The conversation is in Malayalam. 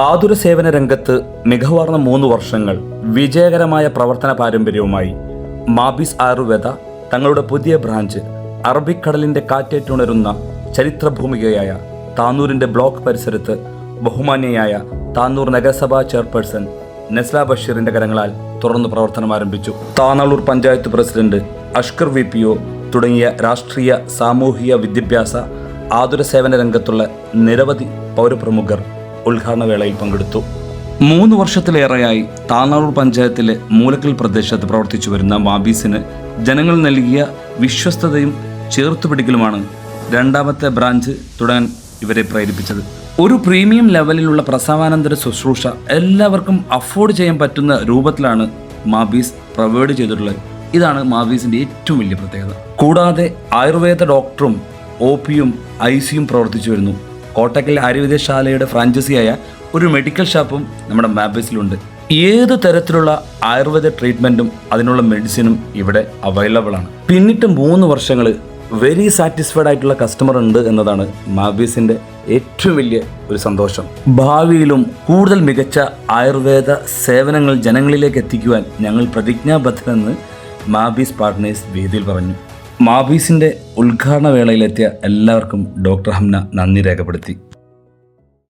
ആതുര സേവന രംഗത്ത് മികവാർന്ന 3 വർഷങ്ങൾ വിജയകരമായ പ്രവർത്തന പാരമ്പര്യവുമായി മാബിസ് ആയുർവേദ തങ്ങളുടെ പുതിയ ബ്രാഞ്ച് അറബിക്കടലിന്റെ കാറ്റേറ്റുണരുന്ന ചരിത്രഭൂമികയായ താനൂരിന്റെ ബ്ലോക്ക് പരിസരത്ത് ബഹുമാന്യയായ താനൂർ നഗരസഭാ ചെയർപേഴ്സൺ നസ്ല ബഷീറിന്റെ കരങ്ങളാൽ തുറന്നു പ്രവർത്തനം ആരംഭിച്ചു. താനാളൂർ പഞ്ചായത്ത് പ്രസിഡന്റ് അഷ്കർ VPO തുടങ്ങിയ രാഷ്ട്രീയ, സാമൂഹിക, വിദ്യാഭ്യാസ, ആതുര സേവന രംഗത്തുള്ള നിരവധി പൗരപ്രമുഖർ ഉദ്ഘാടന വേളയിൽ പങ്കെടുത്തു. 3 വർഷത്തിലേറെയായി താനാളൂർ പഞ്ചായത്തിലെ മൂലക്കൽ പ്രദേശത്ത് പ്രവർത്തിച്ചു വരുന്ന മാബീസിന് ജനങ്ങൾ നൽകിയ വിശ്വസ്തതയും ചേർത്തുപിടിക്കലുമാണ് രണ്ടാമത്തെ ബ്രാഞ്ച് തുടങ്ങാൻ ഇവരെ പ്രേരിപ്പിച്ചത്. ഒരു പ്രീമിയം ലെവലിലുള്ള പ്രസവാനന്തര ശുശ്രൂഷ എല്ലാവർക്കും അഫോർഡ് ചെയ്യാൻ പറ്റുന്ന രൂപത്തിലാണ് മാബീസ് പ്രൊവൈഡ് ചെയ്തിട്ടുള്ളത്. ഇതാണ് മാബീസിന്റെ ഏറ്റവും വലിയ പ്രത്യേകത. കൂടാതെ ആയുർവേദ ഡോക്ടറും OPയും ICയും പ്രവർത്തിച്ചു വരുന്നു. കോട്ടക്കൽ ആയുർവേദശാലയുടെ ഫ്രാഞ്ചൈസിയായ ഒരു മെഡിക്കൽ ഷോപ്പും നമ്മുടെ മാബീസിലുണ്ട്. ഏത് തരത്തിലുള്ള ആയുർവേദ ട്രീറ്റ്മെൻറ്റും അതിനുള്ള മെഡിസിനും ഇവിടെ അവൈലബിൾ ആണ്. പിന്നിട്ട് 3 വർഷങ്ങൾ വെരി സാറ്റിസ്ഫൈഡ് ആയിട്ടുള്ള കസ്റ്റമർ ഉണ്ട് എന്നതാണ് മാബീസിൻ്റെ ഏറ്റവും വലിയ ഒരു സന്തോഷം. ഭാവിയിലും കൂടുതൽ മികച്ച ആയുർവേദ സേവനങ്ങൾ ജനങ്ങളിലേക്ക് എത്തിക്കുവാൻ ഞങ്ങൾ പ്രതിജ്ഞാബദ്ധരെന്ന് മാബീസ് പാർട്ട്നേഴ്സ് വേദിയിൽ പറഞ്ഞു. മാബീസിൻ്റെ ഉദ്ഘാടന വേളയിലെത്തിയ എല്ലാവർക്കും ഡോക്ടർ ഹംന നന്ദി രേഖപ്പെടുത്തി.